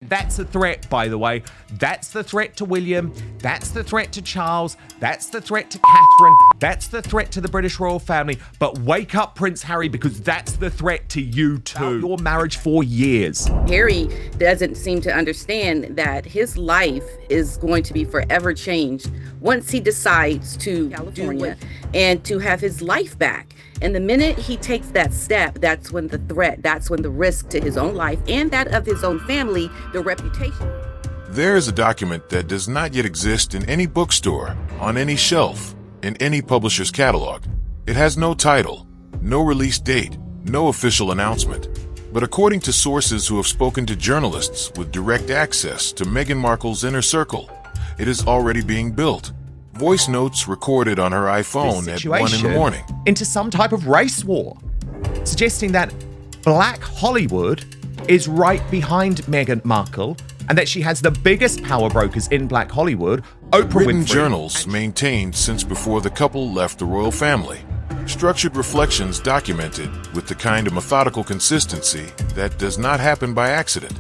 That's a threat, by the way. That's the threat to William. That's the threat to Charles. That's the threat to Catherine. That's the threat to the British royal family. But wake up, Prince Harry, because that's the threat to you too. Your marriage for years. Harry doesn't seem to understand that his life is going to be forever changed once he decides to California and to have his life back. And the minute he takes that step, that's when the threat, that's when the risk to his own life and that of his own family, the reputation. There is a document that does not yet exist in any bookstore, on any shelf, in any publisher's catalog. It has no title, no release date, no official announcement. But according to sources who have spoken to journalists with direct access to Meghan Markle's inner circle, it is already being built. Voice notes recorded on her iPhone at 1 in the morning. Into some type of race war, suggesting that Black Hollywood is right behind Meghan Markle and that she has the biggest power brokers in Black Hollywood, Oprah Written Winfrey. journals maintained since before the couple left the royal family. Structured reflections documented with the kind of methodical consistency that does not happen by accident.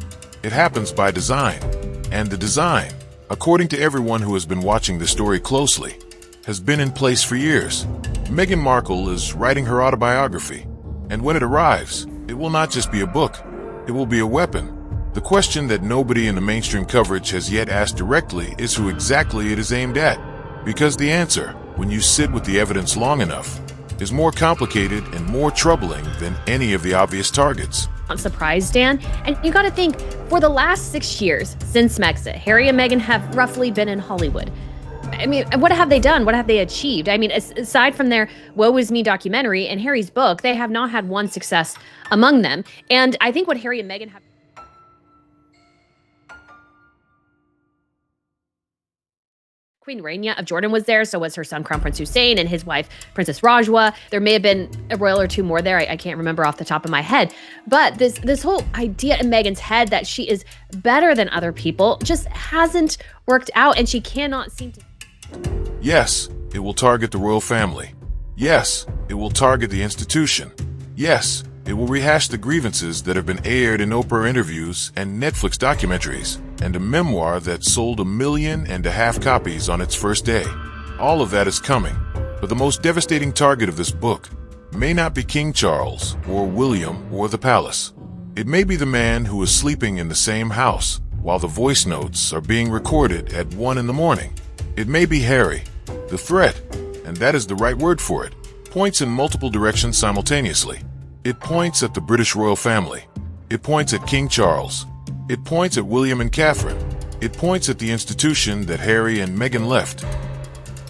It happens by design. And the design, according to everyone who has been watching the story closely, has been in place for years. Meghan Markle is writing her autobiography, and when it arrives, it will not just be a book, it will be a weapon. The question that nobody in the mainstream coverage has yet asked directly is who exactly it is aimed at, because the answer, when you sit with the evidence long enough, is more complicated and more troubling than any of the obvious targets. Not surprised, Dan. And you got to think, for the last 6 years since Megxit, Harry and Meghan have roughly been in Hollywood. I mean, what have they done? What have they achieved? I mean, aside from their Woe Is Me documentary and Harry's book, they have not had one success among them. And I think what Harry and Meghan have... Queen Rania of Jordan was there, so was her son Crown Prince Hussein and his wife Princess Rajwa. There may have been a royal or two more there. I can't remember off the top of my head. But this whole idea in Meghan's head that she is better than other people just hasn't worked out, and she cannot seem to... Yes, it will target the royal family. Yes, it will target the institution. Yes, it will rehash the grievances that have been aired in Oprah interviews and Netflix documentaries, and a memoir that sold 1.5 million copies on its first day. All of that is coming, but the most devastating target of this book may not be King Charles or William or the palace. It may be the man who is sleeping in the same house while the voice notes are being recorded at 1 in the morning. It may be Harry. The threat, and that is the right word for it, points in multiple directions simultaneously. It points at the British royal family. It points at King Charles. It points at William and Catherine. It points at the institution that Harry and Meghan left.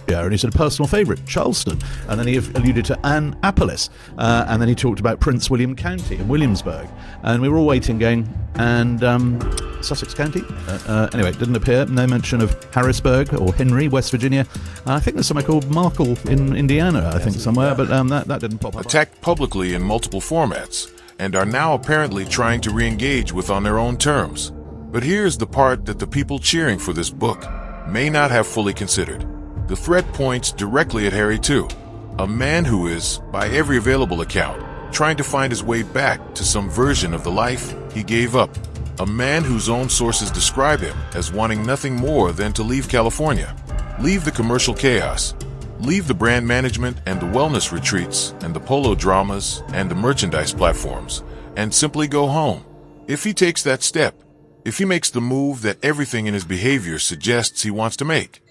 Yeah, and he said a personal favourite, Charleston. And then he alluded to Annapolis. And then he talked about Prince William County and Williamsburg. And we were all waiting going, and Sussex County? Anyway, it didn't appear. No mention of Harrisburg or Henry, West Virginia. I think there's somewhere called Markle in Indiana, I think somewhere, but that didn't pop up. Attacked publicly in multiple formats, and are now apparently trying to re-engage with on their own terms. But here's the part that the people cheering for this book may not have fully considered. The threat points directly at Harry too, a man who is, by every available account, trying to find his way back to some version of the life he gave up. A man whose own sources describe him as wanting nothing more than to leave California, leave the commercial chaos, leave the brand management and the wellness retreats and the polo dramas and the merchandise platforms, and simply go home. If he takes that step, if he makes the move that everything in his behavior suggests he wants to make,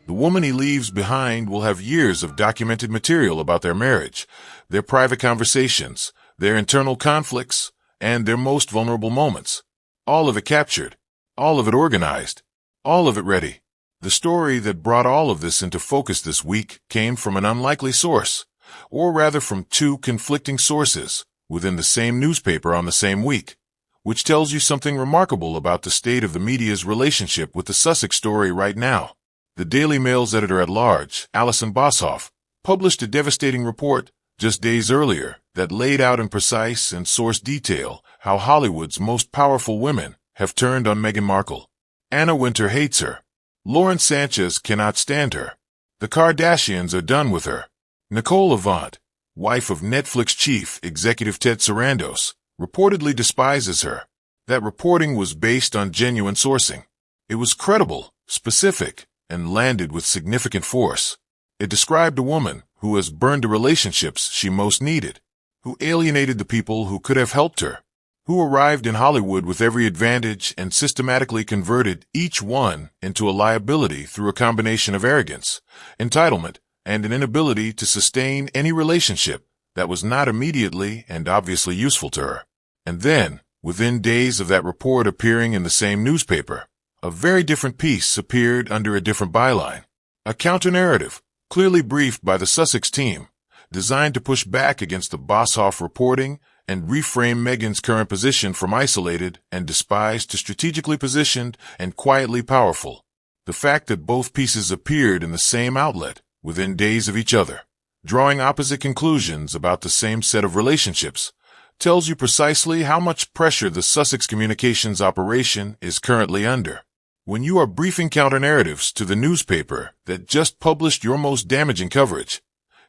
the woman he leaves behind will have years of documented material about their marriage, their private conversations, their internal conflicts, and their most vulnerable moments. All of it captured, all of it organized, all of it ready. The story that brought all of this into focus this week came from an unlikely source, or rather from two conflicting sources within the same newspaper on the same week, which tells you something remarkable about the state of the media's relationship with the Sussex story right now. The Daily Mail's editor-at-large, Alison Boshoff, published a devastating report just days earlier that laid out in precise and source detail how Hollywood's most powerful women have turned on Meghan Markle. Anna Wintour hates her. Lauren Sanchez cannot stand her. The Kardashians are done with her. Nicole Avant, wife of Netflix chief executive Ted Sarandos, reportedly despises her. That reporting was based on genuine sourcing. It was credible, specific, and landed with significant force. It described a woman who has burned the relationships she most needed, who alienated the people who could have helped her, who arrived in Hollywood with every advantage and systematically converted each one into a liability through a combination of arrogance, entitlement, and an inability to sustain any relationship that was not immediately and obviously useful to her. And then, within days of that report appearing in the same newspaper, a very different piece appeared under a different byline. A counter-narrative, clearly briefed by the Sussex team, designed to push back against the Boshoff reporting and reframe Meghan's current position from isolated and despised to strategically positioned and quietly powerful. The fact that both pieces appeared in the same outlet within days of each other, drawing opposite conclusions about the same set of relationships, tells you precisely how much pressure the Sussex communications operation is currently under. When you are briefing counter-narratives to the newspaper that just published your most damaging coverage,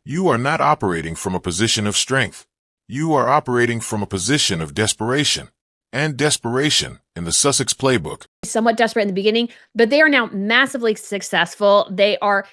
you are not operating from a position of strength. You are operating from a position of desperation. And desperation, in the Sussex playbook, somewhat desperate in the beginning, but they are now massively successful. They are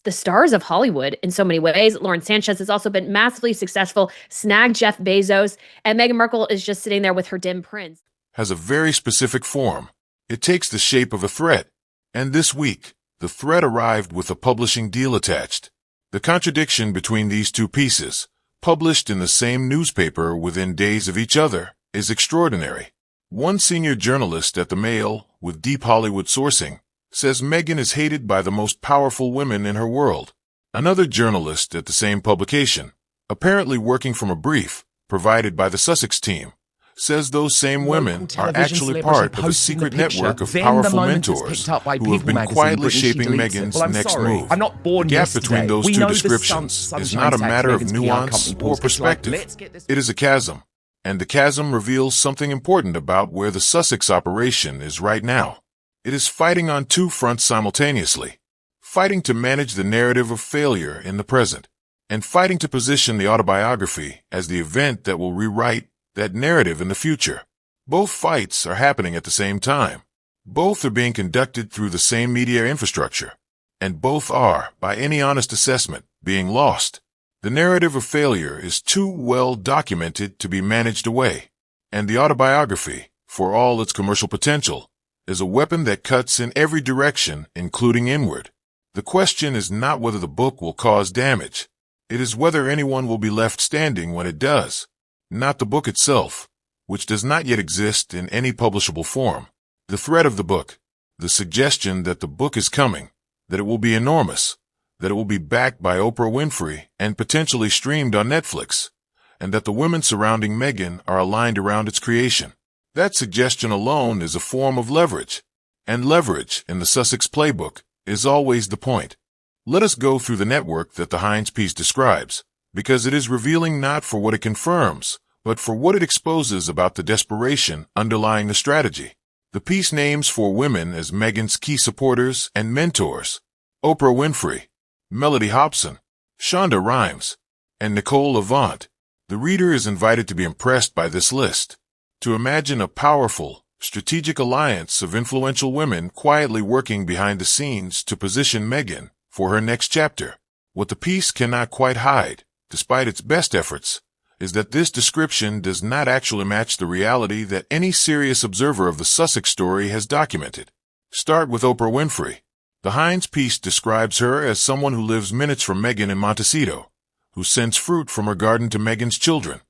the stars of Hollywood in so many ways. Lauren Sanchez has also been massively successful, snagged Jeff Bezos, and Meghan Markle is just sitting there with her dim prince. has a very specific form. It takes the shape of a threat. And this week, the threat arrived with a publishing deal attached. The contradiction between these two pieces, published in the same newspaper within days of each other, is extraordinary. One senior journalist at the Mail, with deep Hollywood sourcing, says Meghan is hated by the most powerful women in her world. Another journalist at the same publication, apparently working from a brief provided by the Sussex team, says those same women are actually part of a secret network of powerful mentors who have been quietly shaping Meghan's next move. I'm not born The gap yesterday. between those We two know the descriptions Sunshine is not a Tax, matter of Meghan's PR nuance company or pulls this like, perspective. let's get this- It is a chasm, and the chasm reveals something important about where the Sussex operation is right now. It is fighting on two fronts simultaneously, fighting to manage the narrative of failure in the present, and fighting to position the autobiography as the event that will rewrite that narrative in the future. Both fights are happening at the same time. Both are being conducted through the same media infrastructure, and both are, by any honest assessment, being lost. The narrative of failure is too well documented to be managed away, and the autobiography, for all its commercial potential, is a weapon that cuts in every direction, including inward. The question is not whether the book will cause damage. It is whether anyone will be left standing when it does, not the book itself, which does not yet exist in any publishable form. The threat of the book, the suggestion that the book is coming, that it will be enormous, that it will be backed by Oprah Winfrey and potentially streamed on Netflix, and that the women surrounding Meghan are aligned around its creation. That suggestion alone is a form of leverage, and leverage in the Sussex playbook is always the point. Let us go through the network that the Hines piece describes, because it is revealing not for what it confirms, but for what it exposes about the desperation underlying the strategy. The piece names 4 women as Meghan's key supporters and mentors: Oprah Winfrey, Melody Hobson, Shonda Rhimes, and Nicole Avant. The reader is invited to be impressed by this list, to imagine a powerful, strategic alliance of influential women quietly working behind the scenes to position Meghan for her next chapter. What the piece cannot quite hide, despite its best efforts, is that this description does not actually match the reality that any serious observer of the Sussex story has documented. Start with Oprah Winfrey. The Hines piece describes her as someone who lives minutes from Meghan in Montecito, who sends fruit from her garden to Meghan's children,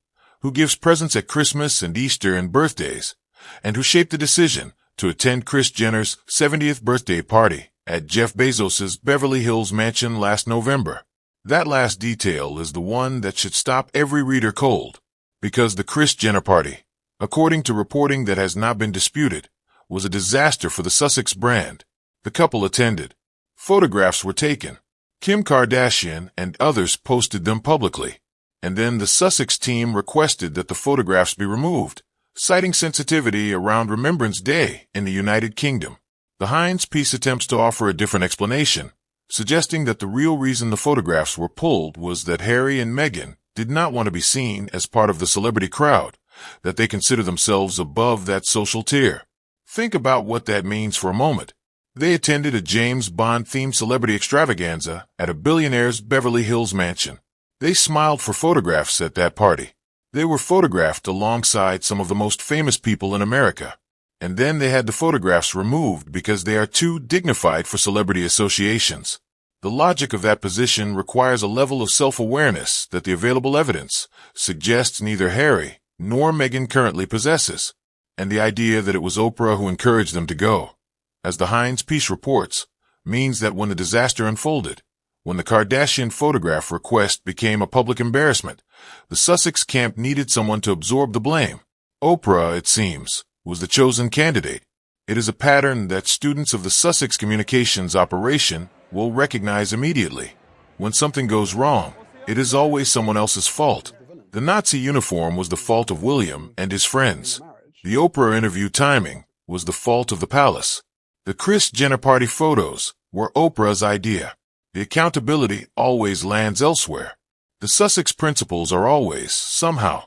who gives presents at Christmas and Easter and birthdays, and who shaped the decision to attend Kris Jenner's 70th birthday party at Jeff Bezos's Beverly Hills mansion last November. That last detail is the one that should stop every reader cold, because the Kris Jenner party, according to reporting that has not been disputed, was a disaster for the Sussex brand. The couple attended. Photographs were taken. Kim Kardashian and others posted them publicly, and then the Sussex team requested that the photographs be removed, citing sensitivity around Remembrance Day in the United Kingdom. The Hines piece attempts to offer a different explanation, suggesting that the real reason the photographs were pulled was that Harry and Meghan did not want to be seen as part of the celebrity crowd, that they consider themselves above that social tier. Think about what that means for a moment. They attended a James Bond-themed celebrity extravaganza at a billionaire's Beverly Hills mansion. They smiled for photographs at that party. They were photographed alongside some of the most famous people in America. And then they had the photographs removed because they are too dignified for celebrity associations. The logic of that position requires a level of self-awareness that the available evidence suggests neither Harry nor Meghan currently possesses, and the idea that it was Oprah who encouraged them to go, as the Heinz piece reports, means that when the disaster unfolded, when the Kardashian photograph request became a public embarrassment, the Sussex camp needed someone to absorb the blame. Oprah, it seems, was the chosen candidate. It is a pattern that students of the Sussex communications operation will recognize immediately. When something goes wrong, it is always someone else's fault. The Nazi uniform was the fault of William and his friends. The Oprah interview timing was the fault of the palace. The Kris Jenner party photos were Oprah's idea. The accountability always lands elsewhere. The Sussex principals are always, somehow,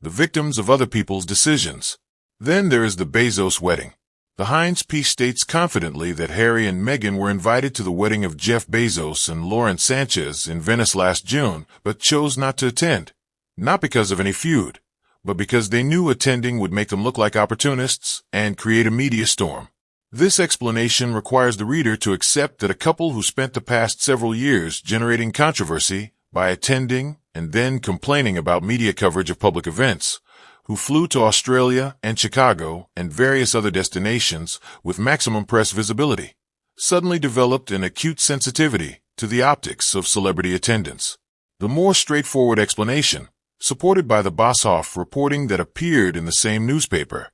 the victims of other people's decisions. Then there is the Bezos wedding. The Heinz piece states confidently that Harry and Meghan were invited to the wedding of Jeff Bezos and Lauren Sanchez in Venice last June, but chose not to attend. Not because of any feud, but because they knew attending would make them look like opportunists and create a media storm. This explanation requires the reader to accept that a couple who spent the past several years generating controversy by attending and then complaining about media coverage of public events, who flew to Australia and Chicago and various other destinations with maximum press visibility, suddenly developed an acute sensitivity to the optics of celebrity attendance. The more straightforward explanation, supported by the Boshoff reporting that appeared in the same newspaper,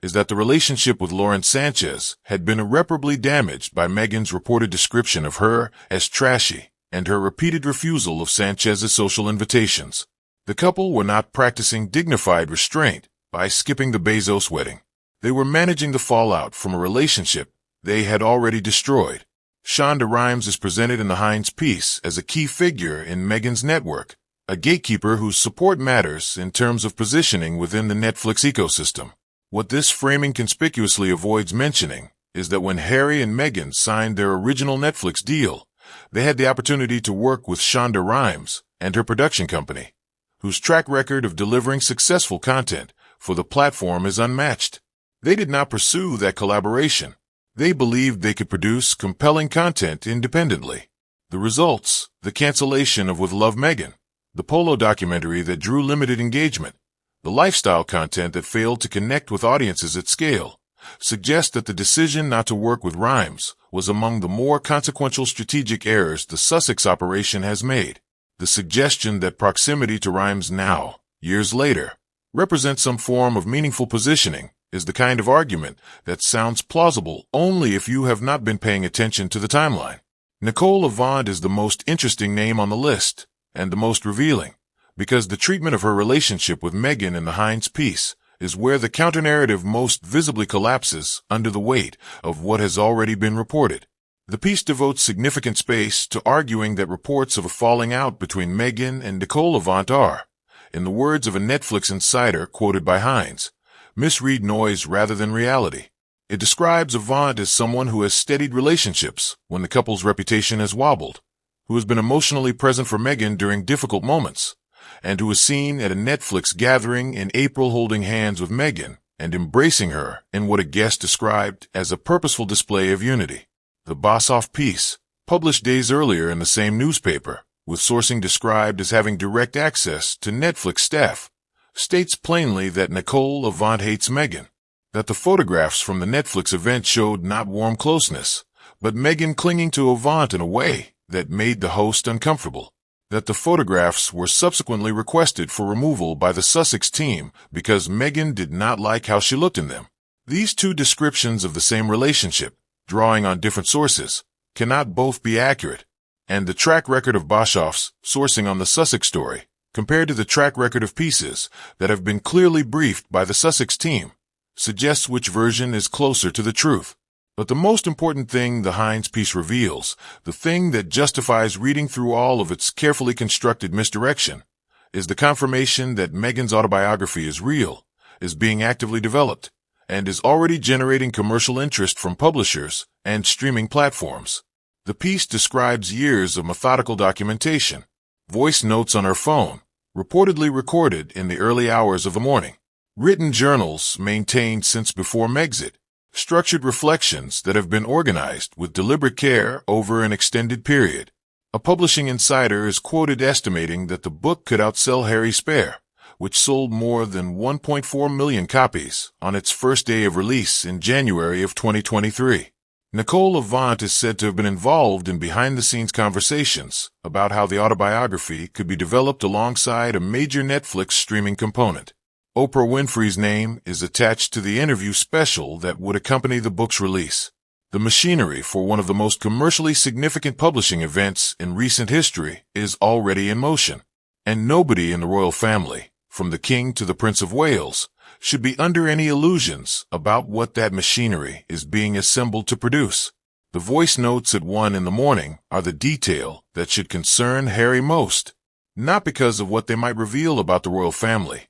is that the relationship with Lauren Sanchez had been irreparably damaged by Meghan's reported description of her as trashy and her repeated refusal of Sanchez's social invitations. The couple were not practicing dignified restraint by skipping the Bezos wedding. They were managing the fallout from a relationship they had already destroyed. Shonda Rhimes is presented in the Heinz piece as a key figure in Meghan's network, a gatekeeper whose support matters in terms of positioning within the Netflix ecosystem. What this framing conspicuously avoids mentioning is that when Harry and Meghan signed their original Netflix deal, they had the opportunity to work with Shonda Rhimes and her production company, whose track record of delivering successful content for the platform is unmatched. They did not pursue that collaboration. They believed they could produce compelling content independently. The results, the cancellation of With Love Meghan, the Polo documentary that drew limited engagement, the lifestyle content that failed to connect with audiences at scale, suggest that the decision not to work with Rhimes was among the more consequential strategic errors the Sussex operation has made. The suggestion that proximity to Rhimes now, years later, represents some form of meaningful positioning is the kind of argument that sounds plausible only if you have not been paying attention to the timeline. Nicole Avant is the most interesting name on the list, and the most revealing, because the treatment of her relationship with Meghan in the Heinz piece is where the counter-narrative most visibly collapses under the weight of what has already been reported. The piece devotes significant space to arguing that reports of a falling out between Meghan and Nicole Avant are, in the words of a Netflix insider quoted by Heinz, misread noise rather than reality. It describes Avant as someone who has steadied relationships when the couple's reputation has wobbled, who has been emotionally present for Meghan during difficult moments, and who was seen at a Netflix gathering in April holding hands with Meghan and embracing her in what a guest described as a purposeful display of unity. The Boshoff piece, published days earlier in the same newspaper, with sourcing described as having direct access to Netflix staff, states plainly that Nicole Avant hates Meghan, that the photographs from the Netflix event showed not warm closeness, but Meghan clinging to Avant in a way that made the host uncomfortable, that the photographs were subsequently requested for removal by the Sussex team because Meghan did not like how she looked in them. These two descriptions of the same relationship, drawing on different sources, cannot both be accurate, and the track record of Boshoff's sourcing on the Sussex story, compared to the track record of pieces that have been clearly briefed by the Sussex team, suggests which version is closer to the truth. But the most important thing the Heinz piece reveals, the thing that justifies reading through all of its carefully constructed misdirection, is the confirmation that Meghan's autobiography is real, is being actively developed and is already generating commercial interest from publishers and streaming platforms. The piece describes years of methodical documentation, voice notes on her phone, reportedly recorded in the early hours of the morning, written journals maintained since before Megxit, structured reflections that have been organized with deliberate care over an extended period. A publishing insider is quoted estimating that the book could outsell Harry Spare, which sold more than 1.4 million copies on its first day of release in January of 2023. Nicole Avant is said to have been involved in behind-the-scenes conversations about how the autobiography could be developed alongside a major Netflix streaming component. Oprah Winfrey's name is attached to the interview special that would accompany the book's release. The machinery for one of the most commercially significant publishing events in recent history is already in motion, and nobody in the royal family, from the King to the Prince of Wales, should be under any illusions about what that machinery is being assembled to produce. The voice notes at 1 in the morning are the detail that should concern Harry most, not because of what they might reveal about the royal family,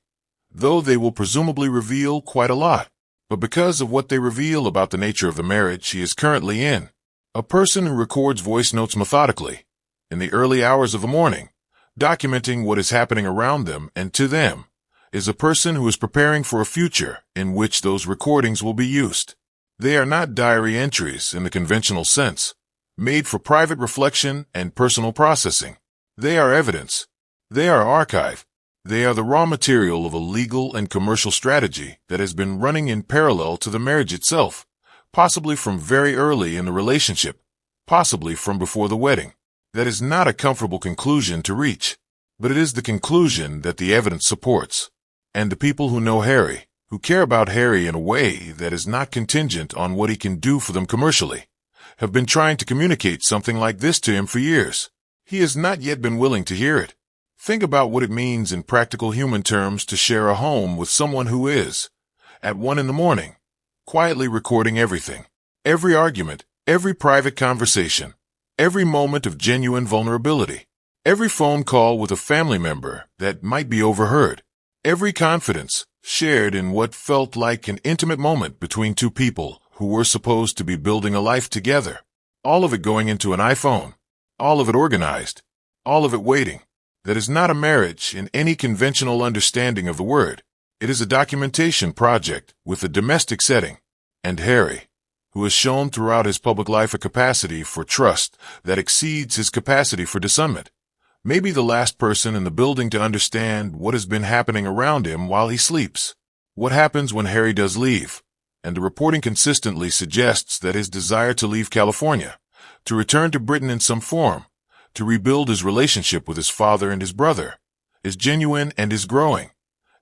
though they will presumably reveal quite a lot, but because of what they reveal about the nature of the marriage he is currently in. A person who records voice notes methodically, in the early hours of the morning, documenting what is happening around them and to them, is a person who is preparing for a future in which those recordings will be used. They are not diary entries in the conventional sense, made for private reflection and personal processing. They are evidence. They are archive. They are the raw material of a legal and commercial strategy that has been running in parallel to the marriage itself, possibly from very early in the relationship, possibly from before the wedding. That is not a comfortable conclusion to reach, but it is the conclusion that the evidence supports. And the people who know Harry, who care about Harry in a way that is not contingent on what he can do for them commercially, have been trying to communicate something like this to him for years. He has not yet been willing to hear it. Think about what it means in practical human terms to share a home with someone who is, at 1 in the morning, quietly recording everything, every argument, every private conversation, every moment of genuine vulnerability, every phone call with a family member that might be overheard, every confidence shared in what felt like an intimate moment between two people who were supposed to be building a life together. All of it going into an iPhone. All of it organized. All of it waiting. That is not a marriage in any conventional understanding of the word. It is a documentation project with a domestic setting. And Harry, who has shown throughout his public life a capacity for trust that exceeds his capacity for discernment, may be the last person in the building to understand what has been happening around him while he sleeps. What happens when Harry does leave? And the reporting consistently suggests that his desire to leave California, to return to Britain in some form, to rebuild his relationship with his father and his brother, is genuine and is growing,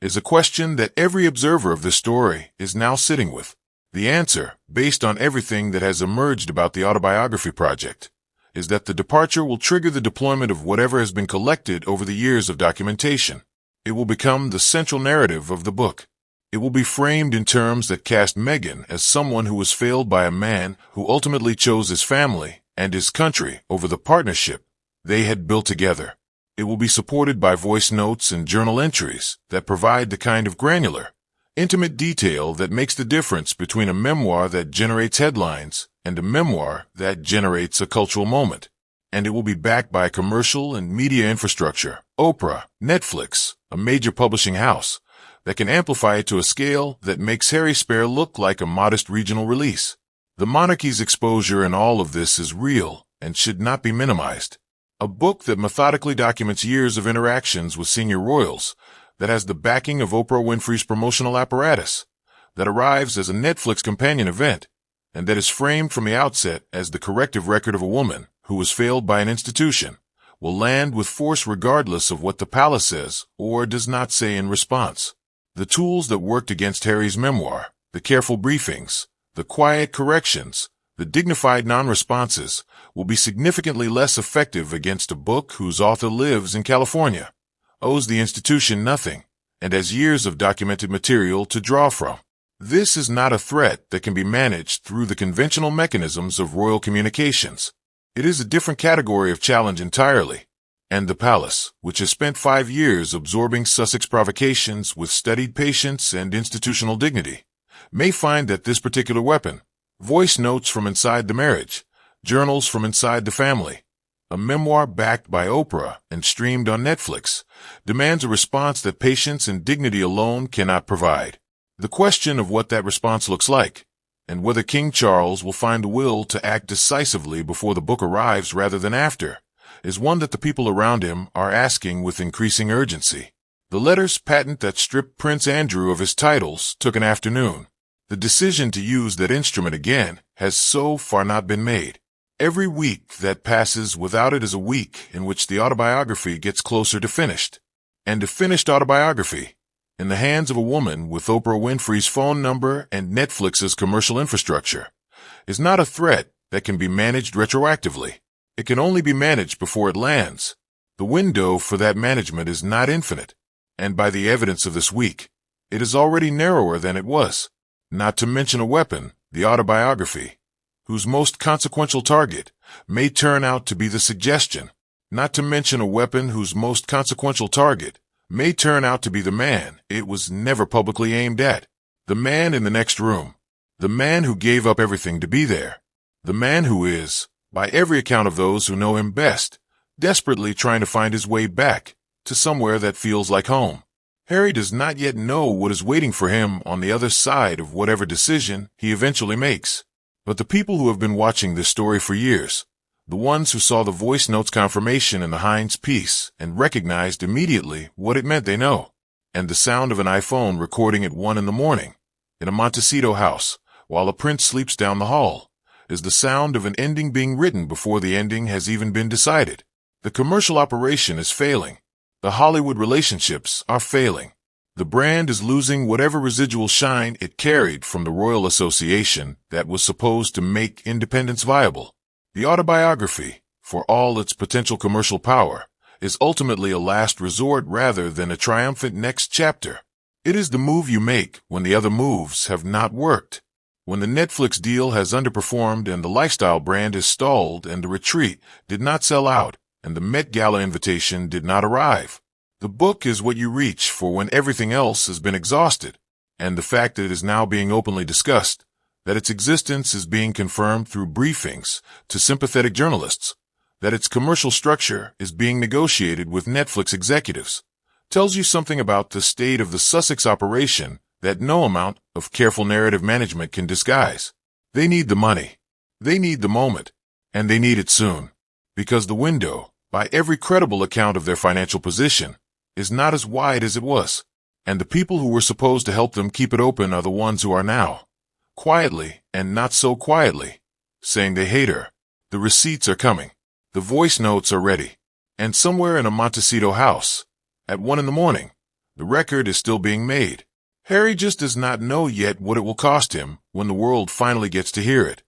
is a question that every observer of this story is now sitting with. The answer, based on everything that has emerged about the autobiography project, is that the departure will trigger the deployment of whatever has been collected over the years of documentation. It will become the central narrative of the book. It will be framed in terms that cast Meghan as someone who was failed by a man who ultimately chose his family and his country over the partnership they had built together. It will be supported by voice notes and journal entries that provide the kind of granular, intimate detail that makes the difference between a memoir that generates headlines and a memoir that generates a cultural moment. And it will be backed by commercial and media infrastructure, Oprah, Netflix, a major publishing house, that can amplify it to a scale that makes Harry Spare look like a modest regional release. The monarchy's exposure in all of this is real and should not be minimized. A book that methodically documents years of interactions with senior royals, that has the backing of Oprah Winfrey's promotional apparatus, that arrives as a Netflix companion event, and that is framed from the outset as the corrective record of a woman who was failed by an institution, will land with force regardless of what the palace says or does not say in response. The tools that worked against Harry's memoir, the careful briefings, the quiet corrections, the dignified non-responses, will be significantly less effective against a book whose author lives in California, owes the institution nothing, and has years of documented material to draw from. This is not a threat that can be managed through the conventional mechanisms of royal communications. It is a different category of challenge entirely, And the palace, which has spent 5 years absorbing Sussex provocations with studied patience and institutional dignity, may find that this particular weapon, voice notes from inside the marriage, journals from inside the family, a memoir backed by Oprah and streamed on Netflix, demands a response that patience and dignity alone cannot provide. The question of what that response looks like, and whether King Charles will find the will to act decisively before the book arrives rather than after, is one that the people around him are asking with increasing urgency. The letters patent that stripped Prince Andrew of his titles took an afternoon. The decision to use that instrument again has so far not been made. Every week that passes without it is a week in which the autobiography gets closer to finished. And a finished autobiography, in the hands of a woman with Oprah Winfrey's phone number and Netflix's commercial infrastructure, is not a threat that can be managed retroactively. It can only be managed before it lands. The window for that management is not infinite, and by the evidence of this week, it is already narrower than it was. Not to mention a weapon, the autobiography, whose most consequential target may turn out to be the suggestion. Not to mention a weapon whose most consequential target may turn out to be the man it was never publicly aimed at. The man in the next room. The man who gave up everything to be there. The man who is, by every account of those who know him best, desperately trying to find his way back to somewhere that feels like home. Harry does not yet know what is waiting for him on the other side of whatever decision he eventually makes. But the people who have been watching this story for years, the ones who saw the voice notes confirmation in the Heinz piece and recognized immediately what it meant, they know. And the sound of an iPhone recording at 1 a.m. in a Montecito house while a prince sleeps down the hall is the sound of an ending being written before the ending has even been decided. The commercial operation is failing. The Hollywood relationships are failing. The brand is losing whatever residual shine it carried from the Royal Association that was supposed to make independence viable. The autobiography, for all its potential commercial power, is ultimately a last resort rather than a triumphant next chapter. It is the move you make when the other moves have not worked. When the Netflix deal has underperformed and the lifestyle brand is stalled and the retreat did not sell out and the Met Gala invitation did not arrive. The book is what you reach for when everything else has been exhausted, and the fact that it is now being openly discussed, that its existence is being confirmed through briefings to sympathetic journalists, that its commercial structure is being negotiated with Netflix executives, tells you something about the state of the Sussex operation that no amount of careful narrative management can disguise. They need the money, they need the moment, and they need it soon, because the window, by every credible account of their financial position, is not as wide as it was, and the people who were supposed to help them keep it open are the ones who are now, quietly and not so quietly, saying they hate her. The receipts are coming. The voice notes are ready. And somewhere in a Montecito house, at 1 a.m, the record is still being made. Harry just does not know yet what it will cost him when the world finally gets to hear it.